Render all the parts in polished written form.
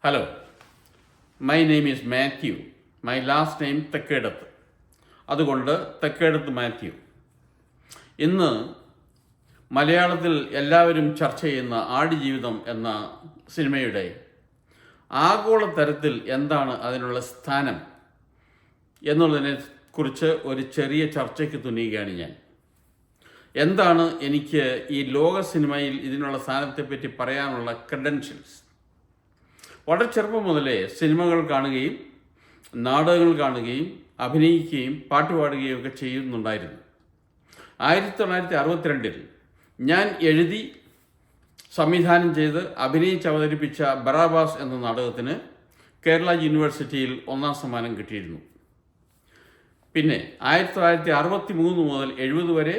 Hello, my name is Mathew. My last name Thekkedath. അതുകൊണ്ട് തെക്കേടത്ത് മാത്യു. ഇന്ന് മലയാളത്തിൽ എല്ലാവരും ചർച്ച ചെയ്യുന്ന ആടുജീവിതം എന്ന സിനിമയുടെ ആഗോള തരത്തിൽ എന്താണ് അതിനുള്ള സ്ഥാനം എന്നുള്ളതിനെ കുറിച്ച് ഒരു ചെറിയ ചർച്ചയ്ക്ക് തുനിയുകയാണ് ഞാൻ. എന്താണ് എനിക്ക് ഈ ലോക സിനിമയിൽ ഇതിനുള്ള സ്ഥാനത്തെപ്പറ്റി പറയാനുള്ള ക്രെഡൻഷ്യൽസ്? വളരെ ചെറുപ്പം മുതലേ സിനിമകൾ കാണുകയും നാടകങ്ങൾ കാണുകയും അഭിനയിക്കുകയും പാട്ടുപാടുകയും ഒക്കെ ചെയ്യുന്നുണ്ടായിരുന്നു. 1962 ഞാൻ എഴുതി സംവിധാനം ചെയ്ത് അഭിനയിച്ച് അവതരിപ്പിച്ച ബറാബാസ് എന്ന നാടകത്തിന് കേരള യൂണിവേഴ്സിറ്റിയിൽ 1ാം സമ്മാനം കിട്ടിയിരുന്നു. പിന്നെ 1963 മുതൽ 70 വരെ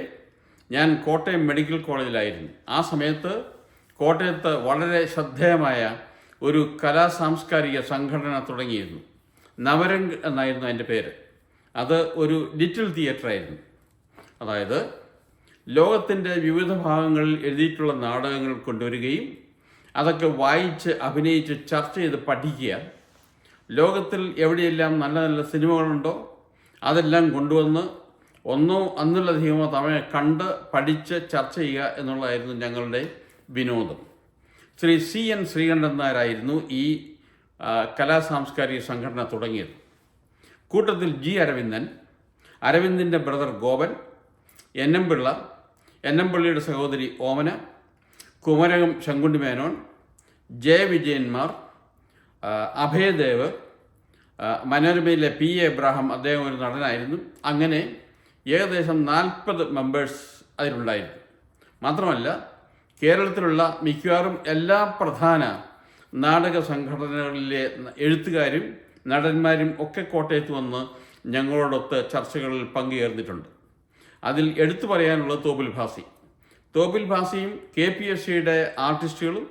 ഞാൻ കോട്ടയം മെഡിക്കൽ കോളേജിലായിരുന്നു. ആ സമയത്ത് കോട്ടയത്ത് വളരെ ശ്രദ്ധേയമായ ഒരു സാംസ്കാരിക സംഘടന തുടങ്ങിയിരുന്നു. നവരംഗ് എന്നായിരുന്നു അതിൻ്റെ പേര്. അത് ഒരു ലിറ്റിൽ തിയേറ്റർ ആയിരുന്നു. അതായത് ലോകത്തിൻ്റെ വിവിധ ഭാഗങ്ങളിൽ എഴുതിയിട്ടുള്ള നാടകങ്ങൾ കൊണ്ടുവരികയും അതൊക്കെ വായിച്ച് അഭിനയിച്ച് ചർച്ച ചെയ്ത് പഠിക്കുക, ലോകത്തിൽ എവിടെയെല്ലാം നല്ല നല്ല സിനിമകളുണ്ടോ അതെല്ലാം കൊണ്ടുവന്ന് ഒന്നിലധികമോ തവണ കണ്ട് പഠിച്ച് ചർച്ച ചെയ്യുക എന്നുള്ളതായിരുന്നു ഞങ്ങളുടെ വിനോദം. ശ്രീ CN ശ്രീകണ്ഠൻ നായരായിരുന്നു ഈ സാംസ്കാരിക സംഘടന തുടങ്ങിയത്. കൂട്ടത്തിൽ G അരവിന്ദൻ, അരവിന്ദിൻ്റെ brother Gopan, NM Pillai, NM പിള്ളയുടെ സഹോദരി ഓമന, കുമരകം ശങ്കുണ്ടി മേനോൻ, വിജയന്മാർ, അഭയദേവ്, മനോരമയിലെ PA എബ്രാഹിം, അദ്ദേഹം ഒരു നടനായിരുന്നു. അങ്ങനെ ഏകദേശം 40 മെമ്പേഴ്സ് അതിലുണ്ടായിരുന്നു. മാത്രമല്ല കേരളത്തിലുള്ള മിക്കവാറും എല്ലാ പ്രധാന നാടക സംഘടനകളിലെ എഴുത്തുകാരും നടന്മാരും ഒക്കെ കോട്ടയത്ത് വന്ന് ഞങ്ങളോടൊത്ത് ചർച്ചകളിൽ പങ്കുചേർന്നിട്ടുണ്ട്. അതിൽ എടുത്തു പറയാനുള്ളത് തോപ്പിൽ ഭാസിയും KPSCയുടെ ആർട്ടിസ്റ്റുകളും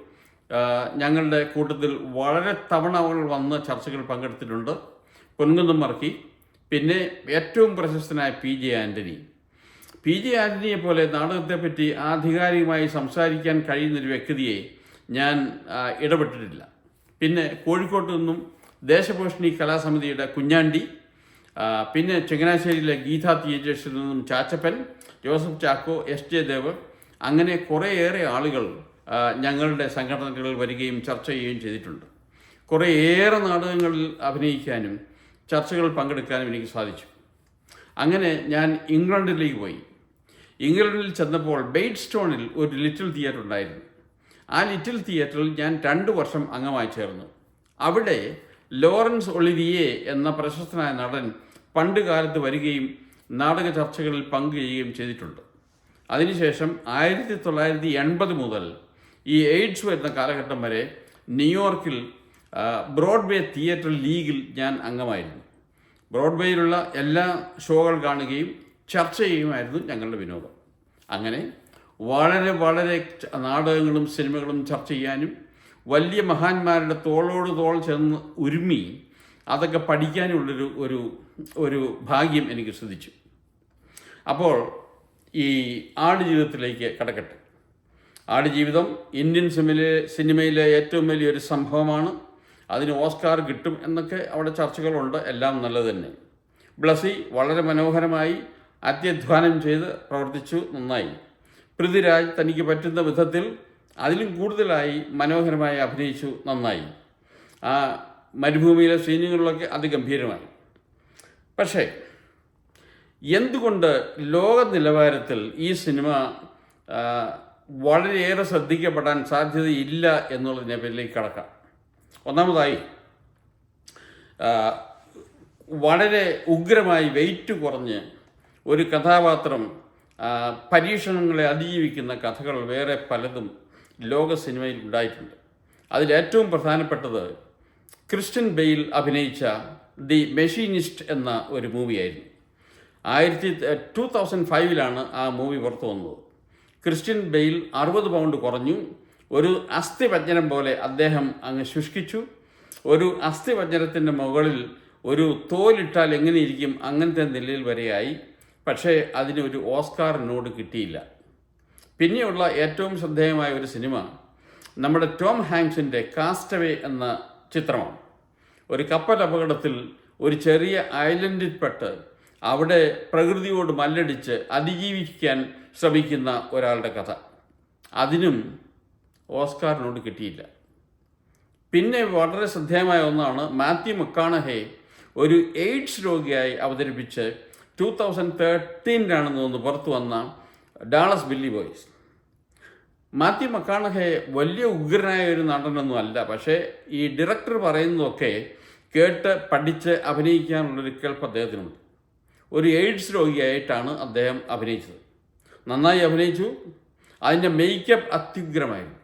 ഞങ്ങളുടെ കൂട്ടത്തിൽ വളരെ തവണ വന്ന് ചർച്ചകൾ പങ്കെടുത്തിട്ടുണ്ട്. പൊൻകുന്നം മർക്കി, പിന്നെ ഏറ്റവും പ്രശസ്തനായ PJ ആൻ്റണിയെ പോലെ നാടകത്തെപ്പറ്റി ആധികാരികമായി സംസാരിക്കാൻ കഴിയുന്നൊരു വ്യക്തിയെ ഞാൻ ഇടപെട്ടിട്ടില്ല. പിന്നെ കോഴിക്കോട്ട് നിന്നും ദേശപോഷിണി കലാസമിതിയുടെ കുഞ്ഞാണ്ടി, പിന്നെ ചങ്ങനാശ്ശേരിയിലെ ഗീതാ തിയേറ്റേഴ്സിൽ നിന്നും ചാച്ചപ്പൻ, ജോസഫ് ചാക്കോ, SJ ദേവ്, അങ്ങനെ കുറേയേറെ ആളുകൾ ഞങ്ങളുടെ സംഘടനകളിൽ വരികയും ചർച്ച ചെയ്യുകയും ചെയ്തിട്ടുണ്ട്. കുറേയേറെ നാടകങ്ങളിൽ അഭിനയിക്കാനും ചർച്ചകളിൽ പങ്കെടുക്കാനും എനിക്ക് സാധിച്ചു. അങ്ങനെ ഞാൻ ഇംഗ്ലണ്ടിലേക്ക് പോയി. ഇംഗ്ലണ്ടിൽ ചെന്നപ്പോൾ ബെയ്റ്റ്സ്റ്റോണിൽ ഒരു ലിറ്റിൽ തിയേറ്റർ ഉണ്ടായിരുന്നു. ആ ലിറ്റിൽ തിയേറ്ററിൽ ഞാൻ 2 വർഷം അംഗമായി ചേർന്നു. അവിടെ ലോറൻസ് ഒളിവിയെ എന്ന പ്രശസ്തനായ നടൻ പണ്ട് കാലത്ത് വരികയും നാടക ചർച്ചകളിൽ പങ്കുചെയ്യുകയും ചെയ്തിട്ടുണ്ട്. അതിനുശേഷം 1980 മുതൽ ഈ എയ്ഡ്സ് വരുന്ന കാലഘട്ടം വരെ ന്യൂയോർക്കിൽ ബ്രോഡ്വേ തിയേറ്റർ ലീഗിൽ ഞാൻ അംഗമായിരുന്നു. ബ്രോഡ്വേയിലുള്ള എല്ലാ ഷോകൾ കാണുകയും ചർച്ച ചെയ്യുമായിരുന്നു ഞങ്ങളുടെ വിനോദം. അങ്ങനെ വളരെ വളരെ നാടകങ്ങളും സിനിമകളും ചർച്ച ചെയ്യാനും വലിയ മഹാന്മാരുടെ തോളോട് തോൾ ചെന്ന് ഉരുമി അതൊക്കെ പഠിക്കാനുള്ളൊരു ഒരു ഭാഗ്യം എനിക്ക് സിദ്ധിച്ചു. അപ്പോൾ ഈ ആടുജീവിതത്തിലേക്ക് കടക്കട്ടെ. ആടുജീവിതം ഇന്ത്യൻ സിനിമയിലെ ഏറ്റവും വലിയൊരു സംഭവമാണ്. അതിന് ഓസ്കാർ കിട്ടും എന്നൊക്കെ അവിടെ ചർച്ചകളുണ്ട്. എല്ലാം നല്ലത് തന്നെ. ബ്ലസി വളരെ മനോഹരമായി അത്യധ്വാനം ചെയ്ത് പ്രവർത്തിച്ചു, നന്നായി. പൃഥ്വിരാജ് തനിക്ക് പറ്റുന്ന വിധത്തിൽ അതിലും കൂടുതലായി മനോഹരമായി അഭിനയിച്ചു, നന്നായി. ആ മരുഭൂമിയിലെ സീനുകളിലൊക്കെ അതിഗംഭീരമായി. പക്ഷേ എന്തുകൊണ്ട് ലോക നിലവാരത്തിൽ ഈ സിനിമ വളരെയേറെ ശ്രദ്ധിക്കപ്പെടാൻ സാധ്യതയില്ല എന്നുള്ളതിനെ പറ്റിലേക്ക് കടക്കാം. ഒന്നാമതായി വളരെ ഉഗ്രമായി വെയിറ്റ് കുറഞ്ഞ് ഒരു കഥാപാത്രം പരീക്ഷണങ്ങളെ അതിജീവിക്കുന്ന കഥകൾ വേറെ പലതും ലോക സിനിമയിൽ ഉണ്ടായിട്ടുണ്ട്. അതിലേറ്റവും പ്രധാനപ്പെട്ടത് ക്രിസ്റ്റ്യൻ ബെയിൽ അഭിനയിച്ച ദി മെഷീനിസ്റ്റ് എന്ന ഒരു മൂവിയായിരുന്നു. 2005 ആ മൂവി പുറത്തു വന്നത്. ക്രിസ്റ്റ്യൻ ബെയിൽ 60 പൗണ്ട് കുറഞ്ഞു. ഒരു അസ്ഥിപഞ്ജരം പോലെ അദ്ദേഹം അങ്ങ് ശുഷ്കിച്ചു. ഒരു അസ്ഥിപഞ്ജരത്തിൻ്റെ മുകളിൽ ഒരു തോലിട്ടാൽ എങ്ങനെയിരിക്കും അങ്ങനത്തെ നിലയിൽ വരെയായി. പക്ഷേ അതിനൊരു ഓസ്കാർ നോഡ് കിട്ടിയില്ല. പിന്നെയുള്ള ഏറ്റവും ശ്രദ്ധേയമായ ഒരു സിനിമ നമ്മുടെ ടോം ഹാങ്ക്സിൻ്റെ കാസ്റ്റവേ എന്ന ചിത്രമാണ്. ഒരു കപ്പൽ അപകടത്തിൽ ഒരു ചെറിയ ഐലൻഡിൽപ്പെട്ട് അവിടെ പ്രകൃതിയോട് മല്ലടിച്ച് അതിജീവിക്കാൻ ശ്രമിക്കുന്ന ഒരാളുടെ കഥ. അതിനും ഓസ്കാറിനോട് കിട്ടിയില്ല. പിന്നെ വളരെ ശ്രദ്ധേയമായ ഒന്നാണ് മാത്യു മക്കാണഹെ ഒരു എയ്ഡ്സ് രോഗിയായി അവതരിപ്പിച്ച് 2013 തോന്നുന്നു പുറത്തു വന്ന ഡാളസ് ബില്ലി ബോയ്സ്. മാത്യു മക്കാണഹെ വലിയ ഉഗ്രനായ ഒരു നടനൊന്നും അല്ല, പക്ഷേ ഈ ഡയറക്ടർ പറയുന്നതൊക്കെ കേട്ട് പഠിച്ച് അഭിനയിക്കാനുള്ളൊരു കേൾപ്പ് അദ്ദേഹത്തിനുണ്ട്. ഒരു എയ്ഡ്സ് രോഗിയായിട്ടാണ് അദ്ദേഹം അഭിനയിച്ചത്. നന്നായി അഭിനയിച്ചു. അതിൻ്റെ മേക്കപ്പ് അത്യുഗ്രമായിരുന്നു.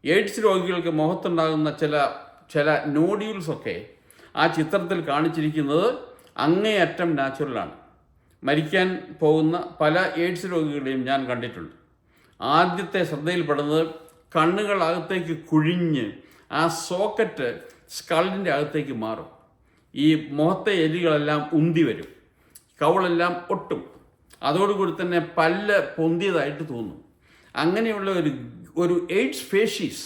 എയ്ഡ്സ് രോഗികൾക്ക് മുഖത്തുണ്ടാകുന്ന ചില നോഡ്യൂൾസൊക്കെ ആ ചിത്രത്തിൽ കാണിച്ചിരിക്കുന്നത് അങ്ങേയറ്റം നാച്ചുറലാണ്. മരിക്കാൻ പോകുന്ന പല എയ്ഡ്സ് രോഗികളെയും ഞാൻ കണ്ടിട്ടുണ്ട്. ആദ്യത്തെ ശ്രദ്ധയിൽപ്പെടുന്നത് കണ്ണുകൾ അകത്തേക്ക് കുഴിഞ്ഞ് ആ സോക്കറ്റ് സ്കള്ളിൻ്റെ അകത്തേക്ക് മാറും. ഈ മുഖത്തെ എല്ലുകളെല്ലാം ഉന്തി വരും, കവളെല്ലാം ഒട്ടും, അതോടുകൂടി തന്നെ പല്ല് പൊന്തിയതായിട്ട് തോന്നും. അങ്ങനെയുള്ള ഒരു എയ്ഡ്സ് ഫേഷീസ്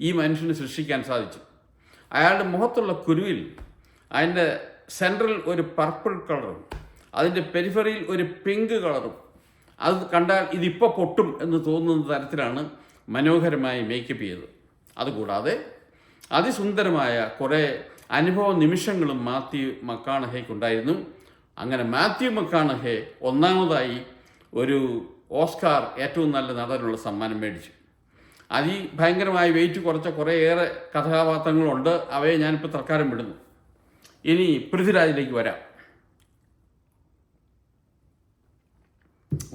ഈ മനുഷ്യന് സൃഷ്ടിക്കാൻ സാധിച്ചു. അയാളുടെ മുഖത്തുള്ള കുരുവിൽ അതിൻ്റെ സെൻട്രൽ ഒരു പർപ്പിൾ കളറും അതിൻ്റെ പെരിഫറിയിൽ ഒരു പിങ്ക് കളറും, അത് കണ്ടാൽ ഇതിപ്പോൾ പൊട്ടും എന്ന് തോന്നുന്ന തരത്തിലാണ് മനോഹരമായി മേക്കപ്പ് ചെയ്തത്. അതുകൂടാതെ അതിസുന്ദരമായ കുറേ അനുഭവ നിമിഷങ്ങളും മാത്യു മക്കാണഹയ്ക്കുണ്ടായിരുന്നു. അങ്ങനെ മാത്യു മക്കാണഹെ ഒന്നാമതായി ഒരു ഓസ്കാർ ഏറ്റവും നല്ല നടനുള്ള സമ്മാനം മേടിച്ചു. ഭയങ്കരമായി വെയിറ്റ് കുറച്ച കുറേയേറെ കഥാപാത്രങ്ങളുണ്ട്. അവയെ ഞാനിപ്പോൾ തൽക്കാലം വിടുന്നു. ഇനി പൃഥ്വിരാജിലേക്ക് വരാം.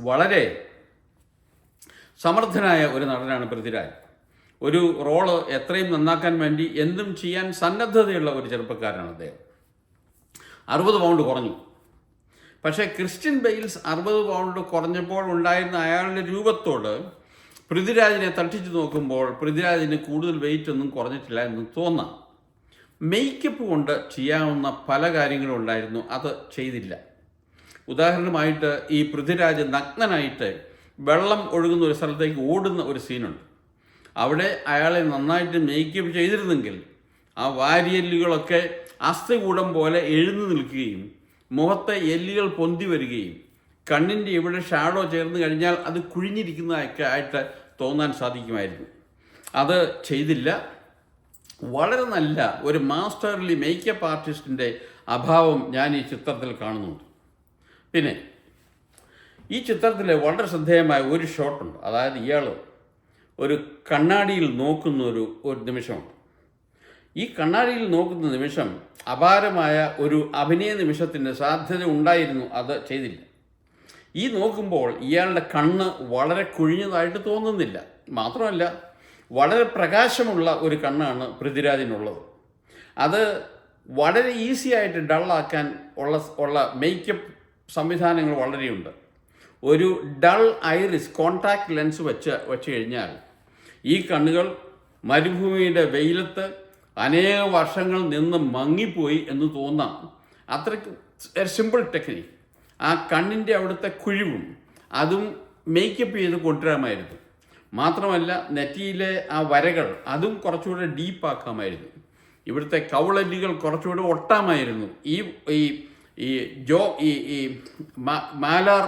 വളരെ സമർത്ഥനായ ഒരു നടനാണ് പൃഥ്വിരാജ്. ഒരു റോള് എത്രയും നന്നാക്കാൻ വേണ്ടി എന്തും ചെയ്യാൻ സന്നദ്ധതയുള്ള ഒരു ചെറുപ്പക്കാരനാണ് അദ്ദേഹം. 60 പൗണ്ട് കുറഞ്ഞു. പക്ഷേ ക്രിസ്ത്യൻ ബെയിൽസ് 60 പൗണ്ട് കുറഞ്ഞപ്പോൾ ഉണ്ടായിരുന്ന അയാളുടെ രൂപത്തോട് പൃഥ്വിരാജിനെ തട്ടിച്ചു നോക്കുമ്പോൾ പൃഥ്വിരാജിന് കൂടുതൽ വെയിറ്റ് ഒന്നും കുറഞ്ഞിട്ടില്ല എന്ന് തോന്നാം. മേക്കപ്പ് കൊണ്ട് ചെയ്യാവുന്ന പല കാര്യങ്ങളും ഉണ്ടായിരുന്നു, അത് ചെയ്തില്ല. ഉദാഹരണമായിട്ട് ഈ പൃഥ്വിരാജ് നഗ്നനായിട്ട് വെള്ളം ഒഴുകുന്ന ഒരു സ്ഥലത്തേക്ക് ഓടുന്ന ഒരു സീനുണ്ട്. അവിടെ അയാളെ നന്നായിട്ട് മേക്കപ്പ് ചെയ്തിരുന്നെങ്കിൽ ആ വാരിയെല്ലുകളൊക്കെ അസ്ഥികൂടം പോലെ എഴുന്നു നിൽക്കുകയും മുഖത്തെ എല്ലുകൾ പൊന്തി വരികയും കണ്ണിൻ്റെ ഇവിടെ ഷാഡോ ചേർന്ന് കഴിഞ്ഞാൽ അത് കുഴിഞ്ഞിരിക്കുന്നതൊക്കെ ആയിട്ട് തോന്നാൻ സാധിക്കുമായിരുന്നു. അത് ചെയ്തില്ല. വളരെ നല്ല ഒരു മാസ്റ്റർലി മേക്കപ്പ് ആർട്ടിസ്റ്റിൻ്റെ അഭാവം ഞാൻ ഈ ചിത്രത്തിൽ കാണുന്നുണ്ട്. പിന്നെ ഈ ചിത്രത്തിൽ വളരെ ശ്രദ്ധേയമായ ഒരു ഷോട്ടുണ്ട്. അതായത് ഇയാൾ ഒരു കണ്ണാടിയിൽ നോക്കുന്ന ഒരു നിമിഷമുണ്ട്. ഈ കണ്ണാടിയിൽ നോക്കുന്ന നിമിഷം അപാരമായ ഒരു അഭിനയ നിമിഷത്തിന് സാധ്യത ഉണ്ടായിരുന്നു, അത് ചെയ്തില്ല. ഈ നോക്കുമ്പോൾ ഇയാളുടെ കണ്ണ് വളരെ കുഴിഞ്ഞതായിട്ട് തോന്നുന്നില്ല. മാത്രമല്ല വളരെ പ്രകാശമുള്ള ഒരു കണ്ണാണ് പൃഥ്വിരാജിനുള്ളത്. അത് വളരെ ഈസി ആയിട്ട് ഡള്ളാക്കാൻ ഉള്ള മേക്കപ്പ് സംവിധാനങ്ങൾ വളരെയുണ്ട്. ഒരു ഡൾ ഐറിസ് കോൺടാക്ട് ലെൻസ് വെച്ച് കഴിഞ്ഞാൽ ഈ കണ്ണുകൾ മരുഭൂമിയുടെ വെയിലത്ത് അനേക വർഷങ്ങൾ നിന്ന് മങ്ങിപ്പോയി എന്ന് തോന്നാം. അത്രയ്ക്ക് സിമ്പിൾ ടെക്നിക്ക്. ആ കണ്ണിൻ്റെ അവിടുത്തെ കുഴിവും അതും മേക്കപ്പ് ചെയ്ത് കൊണ്ടുവരാമായിരുന്നു. മാത്രമല്ല നെറ്റിയിലെ ആ വരകൾ അതും കുറച്ചുകൂടെ ഡീപ്പാക്കാമായിരുന്നു. ഇവിടുത്തെ കവളല്ലികൾ കുറച്ചുകൂടെ ഒട്ടാമായിരുന്നു. ഈ മാലാർ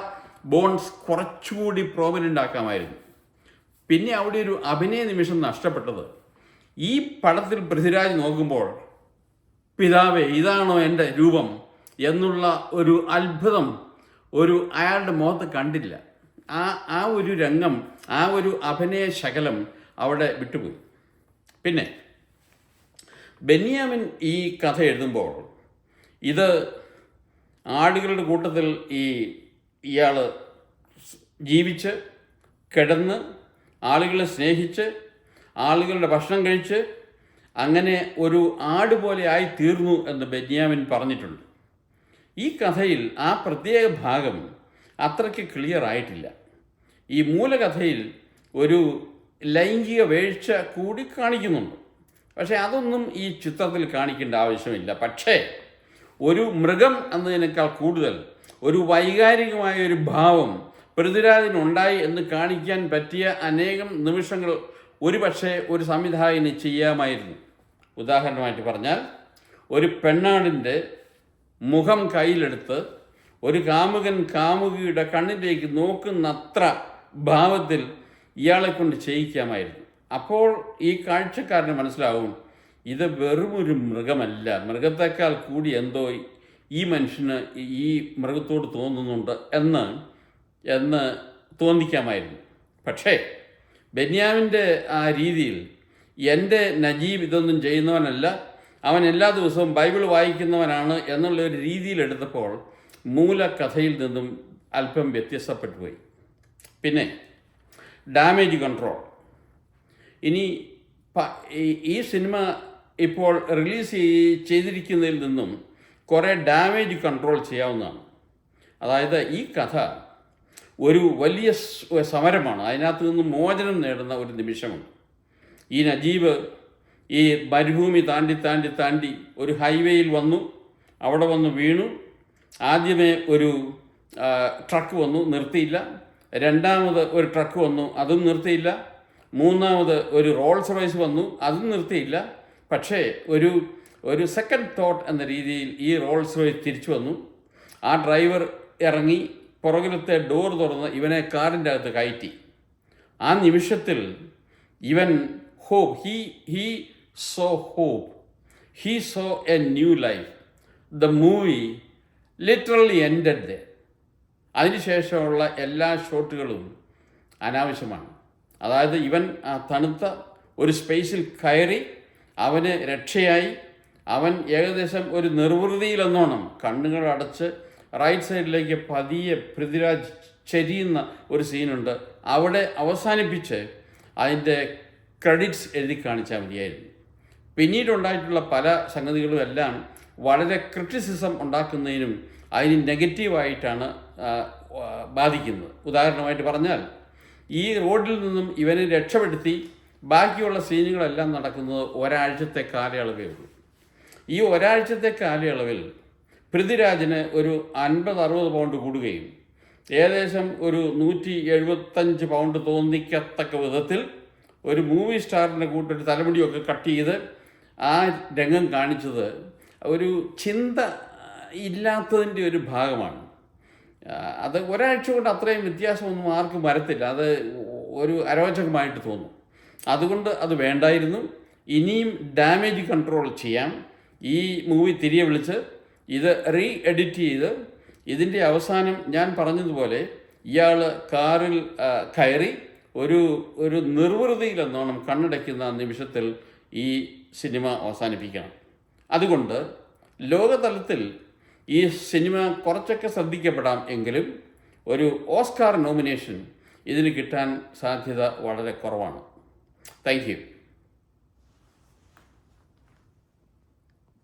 ബോൺസ് കുറച്ചുകൂടി പ്രോമിനൻ്റ് ആക്കാമായിരുന്നു. പിന്നെ അവിടെ ഒരു അഭിനയ നിമിഷം നഷ്ടപ്പെട്ടത്, ഈ പടത്തിൽ പൃഥ്വിരാജ് നോക്കുമ്പോൾ പിതാവേ ഇതാണോ എൻ്റെ രൂപം എന്നുള്ള ഒരു അത്ഭുതം അയാളുടെ മുഖത്ത് കണ്ടില്ല. ആ ഒരു രംഗം, ആ ഒരു അഭിനയ ശകലം അവിടെ വിട്ടുപോയി. പിന്നെ ബെന്യാമിൻ ഈ കഥ എഴുതുമ്പോൾ ഇത് ആടുകളുടെ കൂട്ടത്തിൽ ഇയാൾ ജീവിച്ച് കിടന്ന് ആളുകളെ സ്നേഹിച്ച് ആളുകളുടെ ഭക്ഷണം കഴിച്ച് അങ്ങനെ ഒരു ആട് പോലെ ആയി തീർന്നു എന്ന് ബെന്യാമിൻ പറഞ്ഞിട്ടുണ്ട്. ഈ കഥയിൽ ആ പ്രത്യേക ഭാഗം അത്രയ്ക്ക് ക്ലിയർ ആയിട്ടില്ല. ഈ മൂലകഥയിൽ ഒരു ലൈംഗിക വീഴ്ച കൂടി കാണിക്കുന്നുണ്ട്. പക്ഷേ അതൊന്നും ഈ ചിത്രത്തിൽ കാണിക്കേണ്ട ആവശ്യമില്ല. പക്ഷേ ഒരു മൃഗം എന്നതിനേക്കാൾ കൂടുതൽ ഒരു വൈകാരികമായ ഒരു ഭാവം പൃഥ്വിരാജിനുണ്ടായി എന്ന് കാണിക്കാൻ പറ്റിയ അനേകം നിമിഷങ്ങൾ ഒരു പക്ഷേ ഒരു സംവിധായകന് ചെയ്യാമായിരുന്നു. ഉദാഹരണമായിട്ട് പറഞ്ഞാൽ, ഒരു പെണ്ണാടിൻ്റെ മുഖം കയ്യിലെടുത്ത് ഒരു കാമുകൻ കാമുകിയുടെ കണ്ണിലേക്ക് നോക്കുന്നത്ര ഭാവത്തിൽ ഇയാളെ കൊണ്ട് ചെയ്യിക്കാമായിരുന്നു. അപ്പോൾ ഈ കാഴ്ചക്കാരന് മനസ്സിലാവും, ഇത് വെറുമൊരു മൃഗമല്ല, മൃഗത്തേക്കാൾ കൂടി എന്തോ ഈ മനുഷ്യന് ഈ മൃഗത്തോട് തോന്നുന്നുണ്ട് എന്ന് തോന്നിക്കാമായിരുന്നു. പക്ഷേ ബെന്യാമിൻ്റെ ആ രീതിയിൽ എൻ്റെ നജീബ് ഇതൊന്നും ചെയ്യുന്നവനല്ല, അവൻ എല്ലാ ദിവസവും ബൈബിൾ വായിക്കുന്നവനാണ് എന്നുള്ള ഒരു രീതിയിലെടുത്തപ്പോൾ മൂലകഥയിൽ നിന്നും അല്പം വ്യത്യസ്തപ്പെട്ടു പോയി. പിന്നെ ഡാമേജ് കൺട്രോൾ. ഇനി ഈ സിനിമ ഇപ്പോൾ റിലീസ് ചെയ്തിരിക്കുന്നതിൽ നിന്നും കുറേ ഡാമേജ് കൺട്രോൾ ചെയ്യാവുന്നതാണ്. അതായത് ഈ കഥ ഒരു വലിയ സമരമാണ്, അതിനകത്ത് നിന്ന് മോചനം നേടുന്ന ഒരു നിമിഷമുണ്ട്. ഈ നജീബ് ഈ മരുഭൂമി താണ്ടി ഒരു ഹൈവേയിൽ വന്നു, അവിടെ വന്ന് വീണു. ആദ്യമേ ഒരു ട്രക്ക് വന്നു, നിർത്തിയില്ല. രണ്ടാമത് ഒരു ട്രക്ക് വന്നു, അതും നിർത്തിയില്ല. മൂന്നാമത് ഒരു റോൾസ് റോയ്സ് വന്നു, അതും നിർത്തിയില്ല. പക്ഷേ ഒരു സെക്കൻഡ് തോട്ട് എന്ന രീതിയിൽ ഈ റോൾസ് റോയ്സ് തിരിച്ചു വന്നു. ആ ഡ്രൈവർ ഇറങ്ങി പുറകിലത്തെ ഡോർ തുറന്ന് ഇവനെ കാറിൻ്റെ അകത്ത് കയറ്റി. ആ നിമിഷത്തിൽ ഇവൻ hope, he saw hope, he saw a new life. The movie literally ended there. അതിനുശേഷമുള്ള എല്ലാ ഷോട്ടുകളും അനാവശ്യമാണ്. അതായത് ഇവൻ ആ തണുത്ത ഒരു സ്പേസിൽ കയറി, അവന് രക്ഷയായി. അവൻ ഏകദേശം ഒരു നിർവൃതിയിലെന്നോണം കണ്ണുകൾ അടച്ച് റൈറ്റ് സൈഡിലേക്ക് പതിയെ പൃഥ്വിരാജ് ചെരിയുന്ന ഒരു സീനുണ്ട്. അവിടെ അവസാനിപ്പിച്ച് അതിൻ്റെ ക്രെഡിറ്റ്സ് എഴുതി കാണിച്ചാൽ മതിയായിരുന്നു. പിന്നീടുണ്ടായിട്ടുള്ള പല സംഗതികളും എല്ലാം വളരെ ക്രിറ്റിസിസം ഉണ്ടാക്കുന്നതിനും അതിന് നെഗറ്റീവായിട്ടാണ് ബാധിക്കുന്നത്. ഉദാഹരണമായിട്ട് പറഞ്ഞാൽ, ഈ റോഡിൽ നിന്നും ഇവനെ രക്ഷപ്പെടുത്തി ബാക്കിയുള്ള സീനുകളെല്ലാം നടക്കുന്നത് ഒരാഴ്ചത്തെ കാലയളവേ ഉള്ളൂ. ഈ ഒരാഴ്ചത്തെ കാലയളവിൽ പൃഥ്വിരാജിന് ഒരു 50-60 പൗണ്ട് കൂടുകയും ഏകദേശം ഒരു 175 പൗണ്ട് തോന്നിക്കത്തക്ക വിധത്തിൽ ഒരു മൂവി സ്റ്റാറിൻ്റെ കൂട്ടൊരു തലമുടിയൊക്കെ കട്ട് ചെയ്ത് ആ രംഗം കാണിച്ചത് ഒരു ചിന്ത ഇല്ലാത്തതിൻ്റെ ഒരു ഭാഗമാണ്. അത് ഒരാഴ്ച കൊണ്ട് അത്രയും വ്യത്യാസമൊന്നും ആർക്കും വരത്തില്ല. അത് ഒരു അരോചകമായിട്ട് തോന്നും. അതുകൊണ്ട് അത് വേണ്ടായിരുന്നു. ഇനിയും ഡാമേജ് കൺട്രോൾ ചെയ്യാം. ഈ മൂവി തിരികെ വിളിച്ച് ഇത് എഡിറ്റ് ചെയ്ത് ഇതിൻ്റെ അവസാനം ഞാൻ പറഞ്ഞതുപോലെ ഇയാൾ കാറിൽ കയറി ഒരു നിർവൃതിയിലെന്നോണം കണ്ണടയ്ക്കുന്ന നിമിഷത്തിൽ ഈ സിനിമ അവസാനിപ്പിക്കണം. അതുകൊണ്ട് ലോകതലത്തിൽ ഈ സിനിമ കുറച്ചൊക്കെ ശ്രദ്ധിക്കപ്പെടാം എങ്കിലും ഒരു ഓസ്കാർ നോമിനേഷൻ ഇതിന് കിട്ടാൻ സാധ്യത വളരെ കുറവാണ്. Thank you.